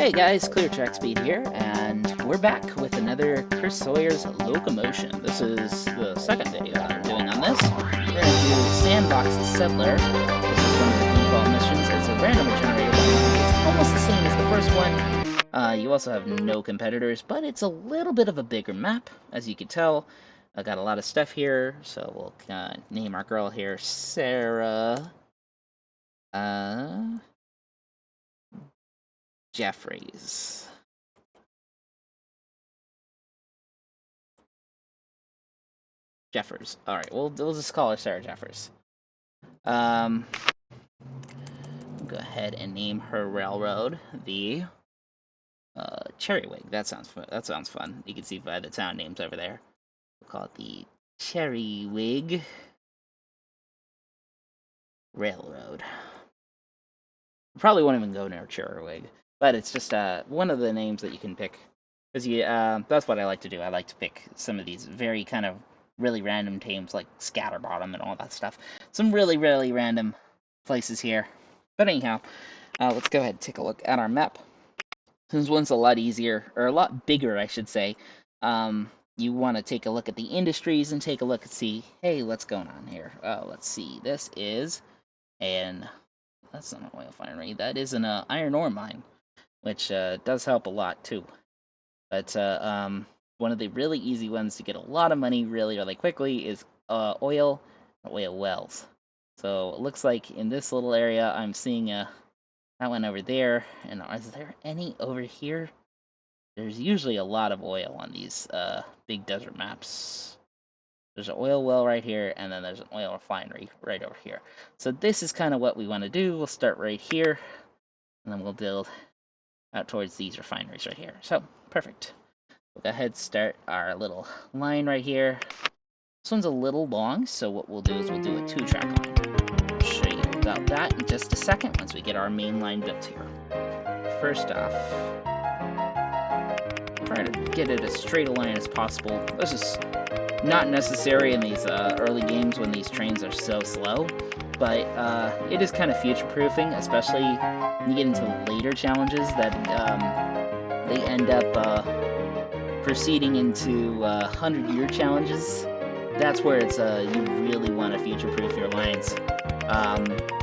Hey guys, Clear Track Speed here, and we're back with another Chris Sawyers Locomotion. This is the second video that I'm doing on this. We're going to do Sandbox Settler. This is one of the default missions. It's a randomly generated one. It's almost the same as the first one. You also have no competitors, but it's a little bit of a bigger map, as you can tell. I got a lot of stuff here, so we'll name our girl here Sarah Jeffries. Jeffers. All right, we'll just call her Sarah Jeffers. Go ahead and name her railroad the Cherrywig. That sounds fun. You can see by the town names over there. We'll call it the Cherrywig Railroad. Probably won't even go near Cherrywig, but it's just one of the names that you can pick. Because that's what I like to do. I like to pick some of these very kind of really random names like Scatterbottom and all that stuff. Some really, really random places here. But anyhow, let's go ahead and take a look at our map. This one's a lot easier, or a lot bigger, I should say. You want to take a look at the industries and take a look and see, hey, what's going on here? Let's see. This is that's not an oil refinery. That is an iron ore mine, which does help a lot too. But one of the really easy ones to get a lot of money really, really quickly is oil wells. So it looks like in this little area, I'm seeing that one over there. And is there any over here? There's usually a lot of oil on these big desert maps. There's an oil well right here, and then there's an oil refinery right over here. So this is kind of what we want to do. We'll start right here, and then we'll build out towards these refineries right here. So, perfect. We'll go ahead and start our little line right here. This one's a little long, so what we'll do is we'll do a 2-track line. I'll show you about that in just a second once we get our main line built here. First off, try to get it as straight a line as possible. This is not necessary in these early games when these trains are so slow, but it is kind of future-proofing, especially when you get into later challenges that they end up proceeding into 100-year challenges. That's where it's you really want to future-proof your lines.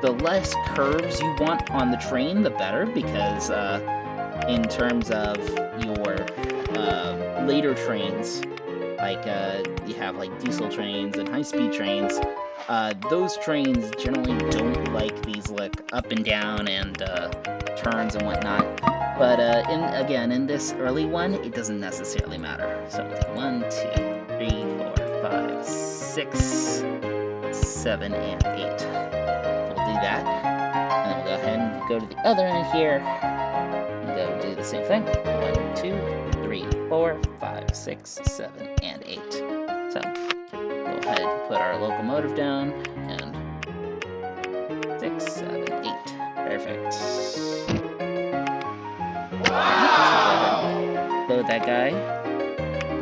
The less curves you want on the train, the better, because in terms of your later trains, like you have like diesel trains and high-speed trains, those trains generally don't like these up and down and turns and whatnot. But in this early one, it doesn't necessarily matter. So we'll take 1, 2, 3, 4, 5, 6, 7, and 8. We'll do that. And then we'll go ahead and go to the other end here and go do the same thing. 1, 2, 3, 4, 5, 6, 7, and 8. So go ahead and put our locomotive down and 6, 7, 8. Perfect. Load that guy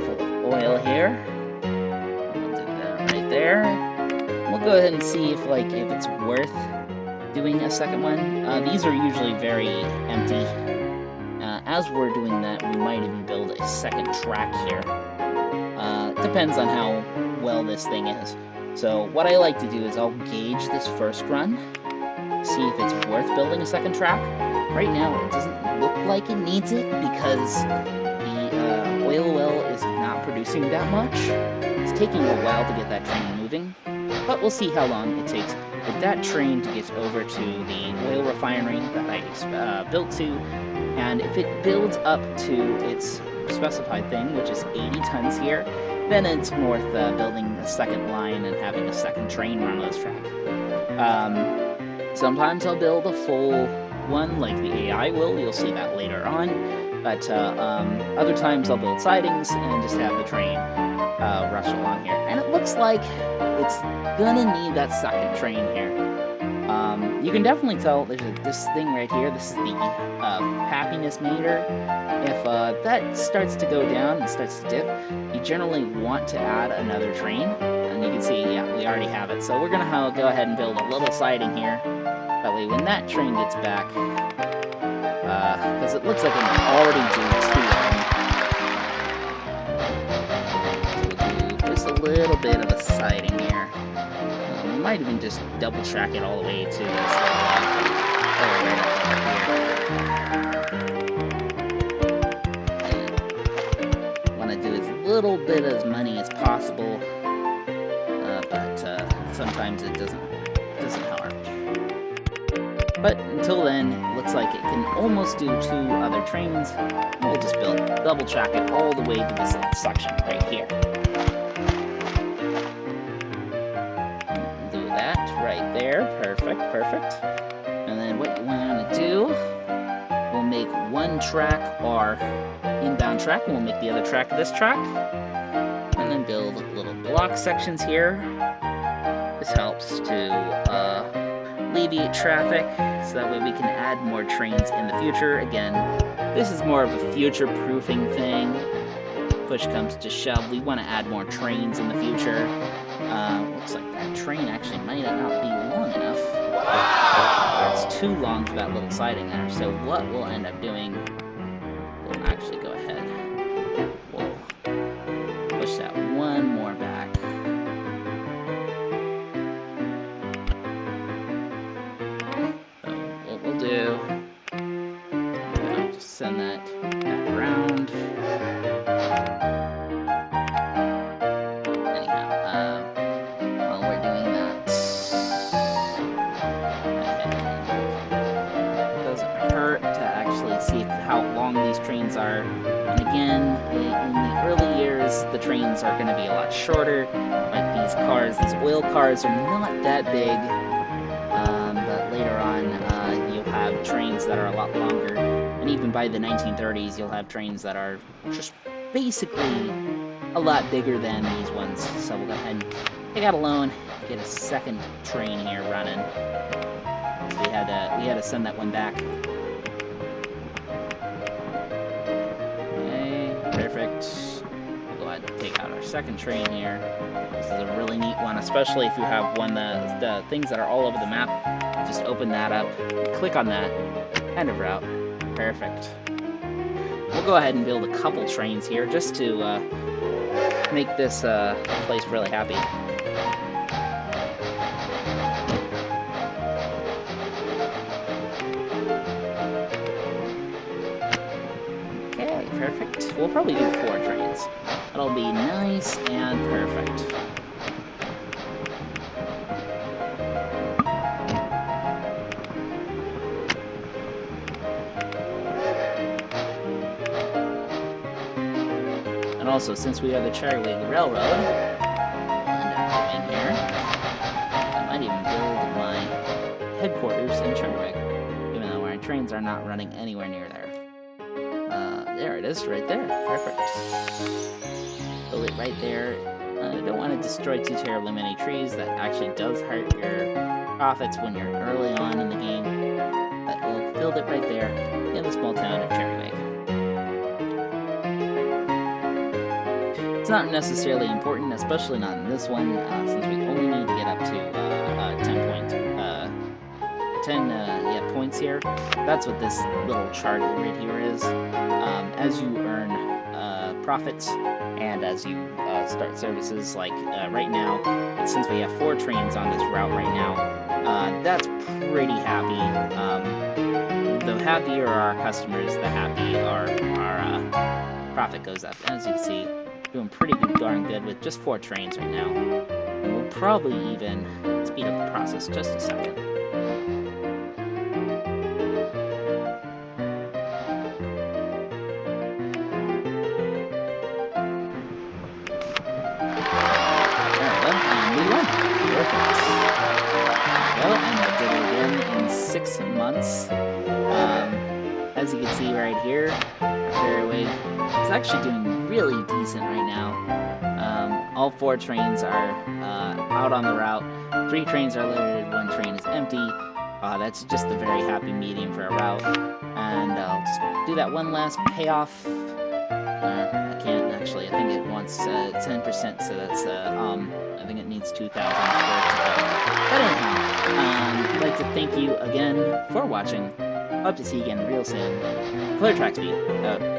full of oil here. We'll do that right there. We'll go ahead and see if it's worth doing a second one. These are usually very empty. As we're doing that, we might even build a second track here. Depends on how well this thing is. So what I like to do is I'll gauge this first run, see if it's worth building a second track. Right now, it doesn't look like it needs it because the oil well is not producing that much. It's taking a while to get that train moving, but we'll see how long it takes for that train to get over to the oil refinery that I built to, and if it builds up to its specified thing, which is 80 tons here, then it's worth building a second line and having a second train run on this track. Sometimes I'll build a full one like the AI will, you'll see that later on, but other times I'll build sidings and just have the train rush along here. And it looks like it's gonna need that second train here. You can definitely tell there's this thing right here. This is the happiness meter. If that starts to go down and starts to dip, you generally want to add another train. And you can see, yeah, we already have it. So we're gonna go ahead and build a little siding here. That way when that train gets back, because because it looks like it can already do 2 of them. So we'll do just a little bit of a siding here. We might even just double track it all the way to this area right up over here. Want to do as little bit as money as possible, but sometimes it doesn't help. But until then, it looks like it can almost do 2 other trains. We'll just double track it all the way to this little section right here. Do that right there. Perfect, perfect. And then what you want to do, we'll make one track our inbound track, and we'll make the other track this track. And then build little block sections here. This helps to alleviate traffic, so that way we can add more trains in the future. Again, this is more of a future-proofing thing. Push comes to shove, we want to add more trains in the future. Looks like that train actually might not be long enough. It's too long for that little siding there. So what we'll end up doing, we'll actually go ahead. We'll push that one more back. Send that back around. Anyhow, while we're doing that, it doesn't hurt to actually see how long these trains are. And again, in the early years, the trains are going to be a lot shorter. Like these cars, these oil cars are not that big. But later on, you'll have trains that are a lot longer. And even by the 1930s, you'll have trains that are just basically a lot bigger than these ones. So we'll go ahead and take out a loan, get a second train here running. So we had to send that one back. Okay, perfect. We'll go ahead and take out our second train here. This is a really neat one, especially if you have one the things that are all over the map. Just open that up, click on that, end of route. Perfect. We'll go ahead and build a couple trains here just to make this place really happy. Okay, perfect. We'll probably do 4 trains. That'll be nice and perfect. Also, since we are the Cherrywig Railroad, what I'll end up doing here, I might even build my headquarters in Cherrywig, even though our trains are not running anywhere near there. There it is, right there. Perfect. Build it right there. I don't want to destroy too terribly many trees. That actually does hurt your profits when you're early on in the game. But we'll build it right there in the small town of Cherrywig. It's not necessarily important, especially not in this one, since we only need to get up to 10 points here. That's what this little chart right here is. As you earn profits and as you start services, like right now, since we have 4 trains on this route right now, that's pretty happy. The happier our customers, the happier our profit goes up. As you can see, doing pretty darn good with just 4 trains right now. And we'll probably even speed up the process just a second. There we go, and we won. Perfect. Well, and I did it again in 6 months. As you can see right here, Cherrywig is actually doing really decent right now. All 4 trains are out on the route. 3 trains are loaded, 1 train is empty. That's just a very happy medium for a route. And I'll just do that one last payoff. I can't actually. I think it wants 10%, so that's I think it needs 2,000 for it to go. But anyhow, I'd like to thank you again for watching. Hope to see you again real soon. Clear track speed. Out.